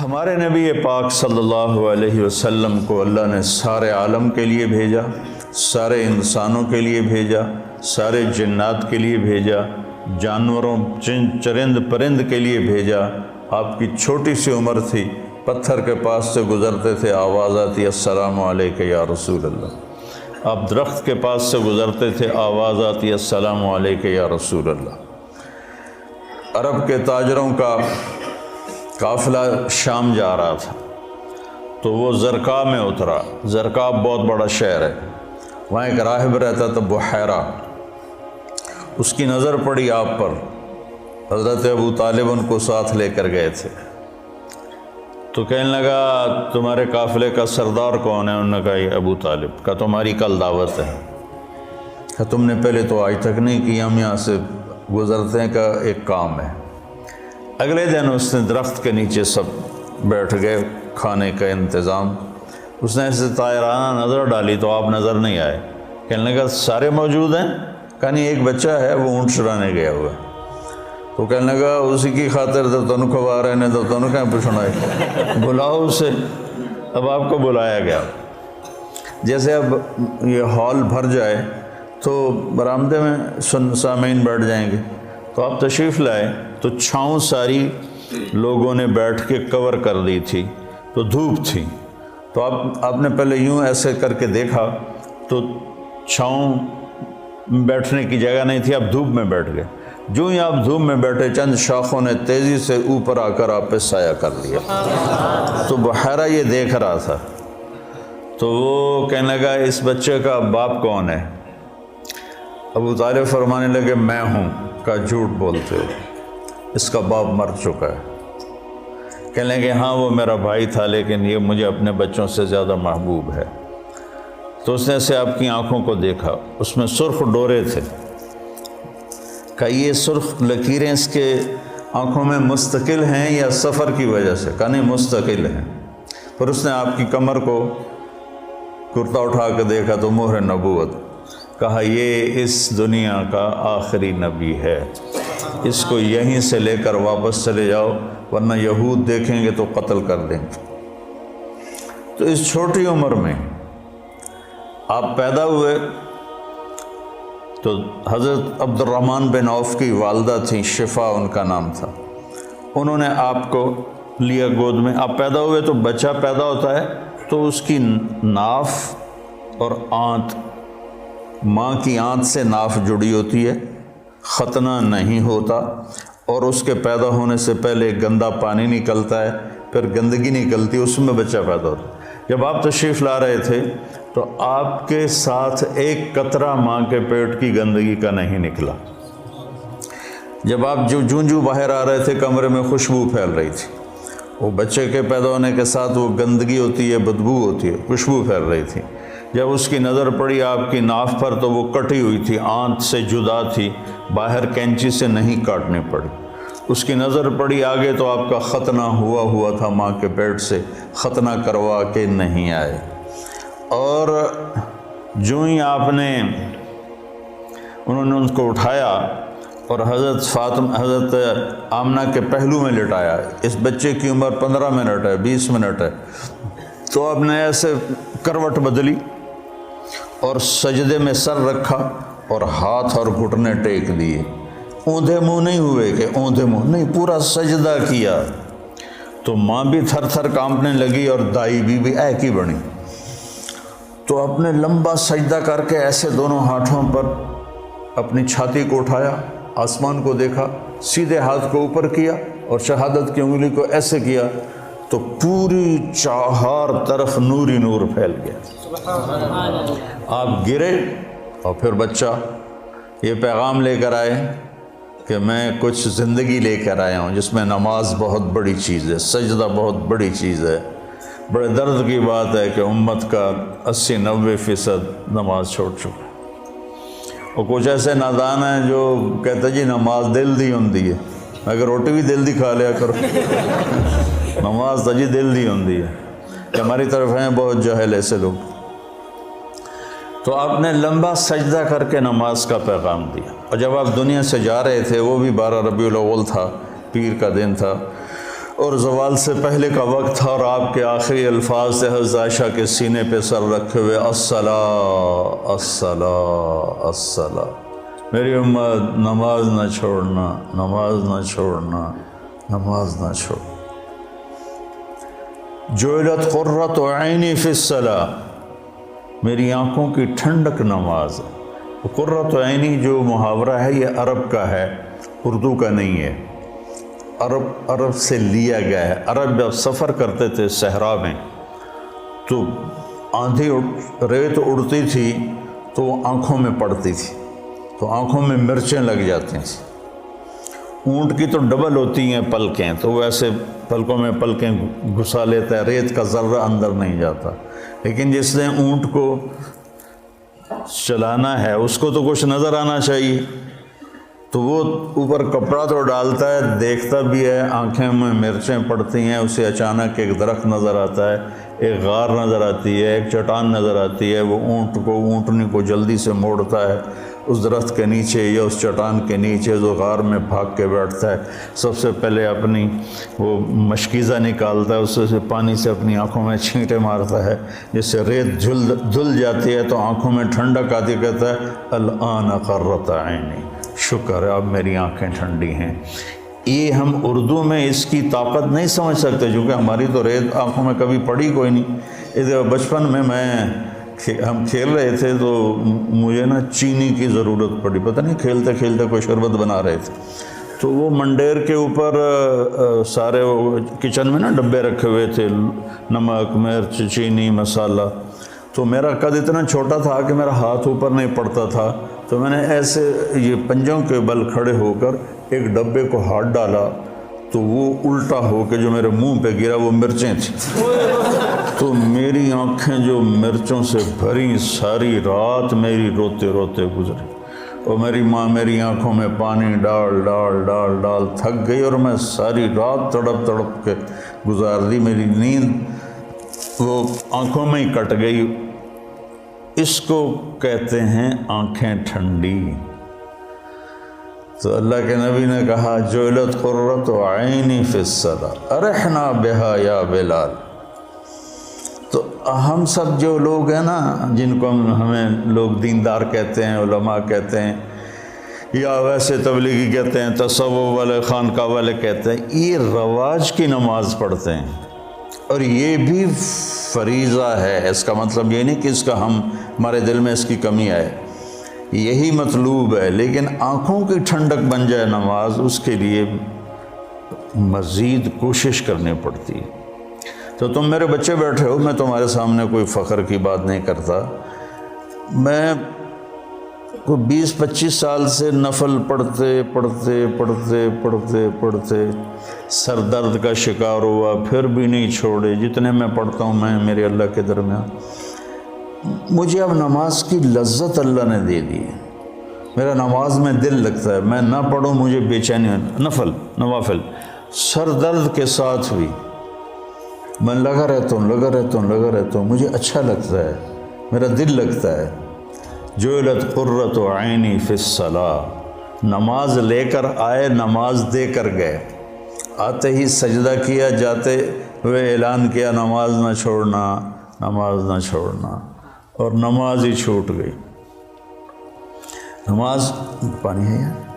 ہمارے نبی پاک صلی اللہ علیہ وسلم کو اللہ نے سارے عالم کے لیے بھیجا، سارے انسانوں کے لیے بھیجا، سارے جنات کے لیے بھیجا، جانوروں چرند پرند کے لیے بھیجا۔ آپ کی چھوٹی سی عمر تھی، پتھر کے پاس سے گزرتے تھے، آواز آتی السلام علیکہ یا رسول اللہ۔ آپ درخت کے پاس سے گزرتے تھے، آواز آتی السلام علیکہ یا رسول اللہ۔ عرب کے تاجروں کا قافلہ شام جا رہا تھا تو وہ زرقا میں اترا۔ زرقا بہت بڑا شہر ہے، وہاں ایک راہب رہتا تھا بحیرہ۔ اس کی نظر پڑی آپ پر، حضرت ابو طالب ان کو ساتھ لے کر گئے تھے، تو کہنے لگا تمہارے قافلے کا سردار کون ہے؟ انہوں نے کہا یہ ابو طالب۔ کہا تمہاری کل دعوت ہے۔ کہا تم نے پہلے تو آج تک نہیں کی، ہم یہاں سے گزرتے ہیں، کا ایک کام ہے۔ اگلے دن اس نے درخت کے نیچے سب بیٹھ گئے، کھانے کا انتظام۔ اس نے ایسے طائرانہ نظر ڈالی تو آپ نظر نہیں آئے۔ کہنے لگا سارے موجود ہیں؟ کہا نہیں، ایک بچہ ہے وہ اونٹ چرانے گیا ہوا ہے۔ تو کہنے لگا اسی کی خاطر تو تنو کھوا رہے ہیں، تو تنو کہیں پوچھنا ہے، بلاؤ اسے۔ اب آپ کو بلایا گیا۔ جیسے اب یہ ہال بھر جائے تو برآمدے میں سامعین بیٹھ جائیں گے، تو آپ تشریف لائے تو چھاؤں ساری لوگوں نے بیٹھ کے کور کر دی تھی، تو دھوپ تھی، تو آپ نے پہلے یوں ایسے کر کے دیکھا تو چھاؤں بیٹھنے کی جگہ نہیں تھی، آپ دھوپ میں بیٹھ گئے۔ جو ہی آپ دھوپ میں بیٹھے، چند شاخوں نے تیزی سے اوپر آ کر آپ پہ سایہ کر لیا۔ تو بحیرہ یہ دیکھ رہا تھا، تو وہ کہنے لگا اس بچے کا باپ کون ہے؟ ابو طالب فرمانے لگے میں ہوں۔ کا جھوٹ بولتے ہو، اس کا باپ مر چکا ہے۔ کہنے لگے ہاں وہ میرا بھائی تھا، لیکن یہ مجھے اپنے بچوں سے زیادہ محبوب ہے۔ تو اس نے سے آپ کی آنکھوں کو دیکھا، اس میں سرخ ڈورے تھے۔ کہ یہ سرخ لکیریں اس کے آنکھوں میں مستقل ہیں یا سفر کی وجہ سے؟ کہا نہیں، مستقل ہیں۔ پھر اس نے آپ کی کمر کو کرتا اٹھا کے دیکھا تو مہر نبوت۔ کہا یہ اس دنیا کا آخری نبی ہے، اس کو یہیں سے لے کر واپس چلے جاؤ، ورنہ یہود دیکھیں گے تو قتل کر دیں گے۔ تو اس چھوٹی عمر میں آپ پیدا ہوئے تو حضرت عبد الرحمن بن عوف کی والدہ تھیں، شفا ان کا نام تھا، انہوں نے آپ کو لیا گود میں۔ آپ پیدا ہوئے تو بچہ پیدا ہوتا ہے تو اس کی ناف اور آنت، ماں کی آنت سے ناف جڑی ہوتی ہے، ختنہ نہیں ہوتا، اور اس کے پیدا ہونے سے پہلے گندا پانی نکلتا ہے، پھر گندگی نکلتی ہے، اس میں بچہ پیدا ہوتا ہے۔ جب آپ تشریف لا رہے تھے تو آپ کے ساتھ ایک قطرہ ماں کے پیٹ کی گندگی کا نہیں نکلا۔ جب آپ جو باہر آ رہے تھے کمرے میں خوشبو پھیل رہی تھی، وہ بچے کے پیدا ہونے کے ساتھ وہ گندگی ہوتی ہے، بدبو ہوتی ہے، خوشبو پھیل رہی تھی۔ جب اس کی نظر پڑی آپ کی ناف پر تو وہ کٹی ہوئی تھی، آنت سے جدا تھی، باہر کینچی سے نہیں کاٹنی پڑی۔ اس کی نظر پڑی آگے تو آپ کا ختنہ ہوا تھا، ماں کے پیٹ سے ختنہ کروا کے نہیں آئے۔ اور جو ہی آپ نے انہوں نے ان کو اٹھایا اور حضرت آمنہ کے پہلو میں لٹایا۔ اس بچے کی عمر 15 منٹ ہے، 20 منٹ ہے، تو آپ نے ایسے کروٹ بدلی اور سجدے میں سر رکھا اور ہاتھ اور گھٹنے ٹیک دیے۔ اوندھے منہ نہیں ہوئے کہ اوندھے منہ نہیں، پورا سجدہ کیا۔ تو ماں بھی تھر تھر کانپنے لگی اور دائی بھی اے کی بنی۔ تو آپ نے لمبا سجدہ کر کے ایسے دونوں ہاتھوں پر اپنی چھاتی کو اٹھایا، آسمان کو دیکھا، سیدھے ہاتھ کو اوپر کیا اور شہادت کی انگلی کو ایسے کیا تو پوری چہار طرف نور ہی نور پھیل گیا۔ آپ گرے اور پھر بچہ یہ پیغام لے کر آئے کہ میں کچھ زندگی لے کر آیا ہوں جس میں نماز بہت بڑی چیز ہے، سجدہ بہت بڑی چیز ہے۔ بڑے درد کی بات ہے کہ امت کا 80-90% نماز چھوڑ چکا ہے۔ اور کچھ ایسے نادان ہیں جو کہتے جی نماز دل دی ہوندی ہے، اگر روٹی بھی دل دی کھا لیا کرو، نماز تو جی دل دی ہوندی ہے۔ کہ ہماری طرف ہیں بہت جاہل ایسے لوگ۔ تو آپ نے لمبا سجدہ کر کے نماز کا پیغام دیا۔ اور جب آپ دنیا سے جا رہے تھے، وہ بھی 12 ربیع الاول تھا، پیر کا دن تھا، اور زوال سے پہلے کا وقت تھا، اور آپ کے آخری الفاظ تھے حضرت عائشہ کے سینے پہ سر رکھے ہوئے، الصلاۃ الصلاۃ الصلاۃ، میری امت نماز نہ چھوڑنا، نماز نہ چھوڑنا، نماز نہ چھوڑ۔ جعلت قرۃ عینی فی الصلاۃ، میری آنکھوں کی ٹھنڈک نماز ہے۔ قرۃ عینی جو محاورہ ہے یہ عرب کا ہے، اردو کا نہیں ہے، عرب سے لیا گیا ہے۔ عرب جب سفر کرتے تھے صحرا میں تو آندھی ریت اڑتی تھی تو وہ آنکھوں میں پڑتی تھی، تو آنکھوں میں مرچیں لگ جاتی تھیں۔ اونٹ کی تو ڈبل ہوتی ہیں پلکیں، تو وہ ایسے پلکوں میں پلکیں گھسا لیتا ہے، ریت کا ذرہ اندر نہیں جاتا۔ لیکن جس نے اونٹ کو چلانا ہے اس کو تو کچھ نظر آنا چاہیے، تو وہ اوپر کپڑا تو ڈالتا ہے، دیکھتا بھی ہے، آنکھیں میں مرچیں پڑتی ہیں، اسے اچانک ایک درخت نظر آتا ہے، ایک غار نظر آتی ہے، ایک چٹان نظر آتی ہے، وہ اونٹنی کو جلدی سے موڑتا ہے اس درخت کے نیچے یا اس چٹان کے نیچے، جو غار میں بھاگ کے بیٹھتا ہے، سب سے پہلے اپنی وہ مشکیزہ نکالتا ہے، اس سے پانی سے اپنی آنکھوں میں چھینٹے مارتا ہے، جس سے ریت دھل جاتی ہے تو آنکھوں میں ٹھنڈک آتی، کہتا ہے الآن قرۃ عینی، شکر ہے اب میری آنکھیں ٹھنڈی ہیں۔ یہ ہم اردو میں اس کی طاقت نہیں سمجھ سکتے، کیونکہ ہماری تو ریت آنکھوں میں کبھی پڑی کوئی نہیں۔ ادھر بچپن میں ہم کھیل رہے تھے تو مجھے نا چینی کی ضرورت پڑی، پتہ نہیں کھیلتے کھیلتے کوئی شربت بنا رہے تھے، تو وہ منڈیر کے اوپر سارے کچن میں نا ڈبے رکھے ہوئے تھے، نمک، مرچ، چینی، مسالہ، تو میرا قد اتنا چھوٹا تھا کہ میرا ہاتھ اوپر نہیں پڑتا تھا، تو میں نے ایسے یہ پنجوں کے بل کھڑے ہو کر ایک ڈبے کو ہاتھ ڈالا تو وہ الٹا ہو کے جو میرے منہ پہ گرا وہ مرچیں تھیں، تو میری آنکھیں جو مرچوں سے بھری، ساری رات میری روتے روتے گزری، اور میری ماں میری آنکھوں میں پانی ڈال ڈال ڈال ڈال تھک گئی، اور میں ساری رات تڑپ تڑپ کے گزار دی، میری نیند وہ آنکھوں میں ہی کٹ گئی۔ اس کو کہتے ہیں آنکھیں ٹھنڈی۔ تو اللہ کے نبی نے کہا جعلت قرۃ عینی فی الصلاۃ ارحنا بہا یا بلال۔ تو ہم سب جو لوگ ہیں نا، جن کو ہمیں لوگ دیندار کہتے ہیں، علماء کہتے ہیں، یا ویسے تبلیغی کہتے ہیں، تصوف والے، خانقاہ والے کہتے ہیں، یہ رواج کی نماز پڑھتے ہیں، اور یہ بھی فریضہ ہے۔ اس کا مطلب یہ نہیں کہ اس کا ہمارے دل میں اس کی کمی آئے، یہی مطلوب ہے، لیکن آنکھوں کی ٹھنڈک بن جائے نماز، اس کے لیے مزید کوشش کرنی پڑتی ہے۔ تو تم میرے بچے بیٹھے ہو، میں تمہارے سامنے کوئی فخر کی بات نہیں کرتا، میں کوئی 20-25 سال سے نفل پڑھتے پڑھتے پڑھتے پڑھتے پڑھتے سر درد کا شکار ہوا، پھر بھی نہیں چھوڑے، جتنے میں پڑھتا ہوں میں میرے اللہ کے درمیان، مجھے اب نماز کی لذت اللہ نے دے دی ہے، میرا نماز میں دل لگتا ہے، میں نہ پڑھوں مجھے بے چینی، نوافل سر درد کے ساتھ بھی میں لگا رہتا ہوں، مجھے اچھا لگتا ہے، میرا دل لگتا ہے۔ جعلت قرۃ عینی فی الصلاۃ، نماز لے کر آئے، نماز دے کر گئے، آتے ہی سجدہ کیا، جاتے ہوئے اعلان کیا نماز نہ چھوڑنا، نماز نہ چھوڑنا، اور نماز ہی چھوٹ گئی۔ نماز پانی ہے یار۔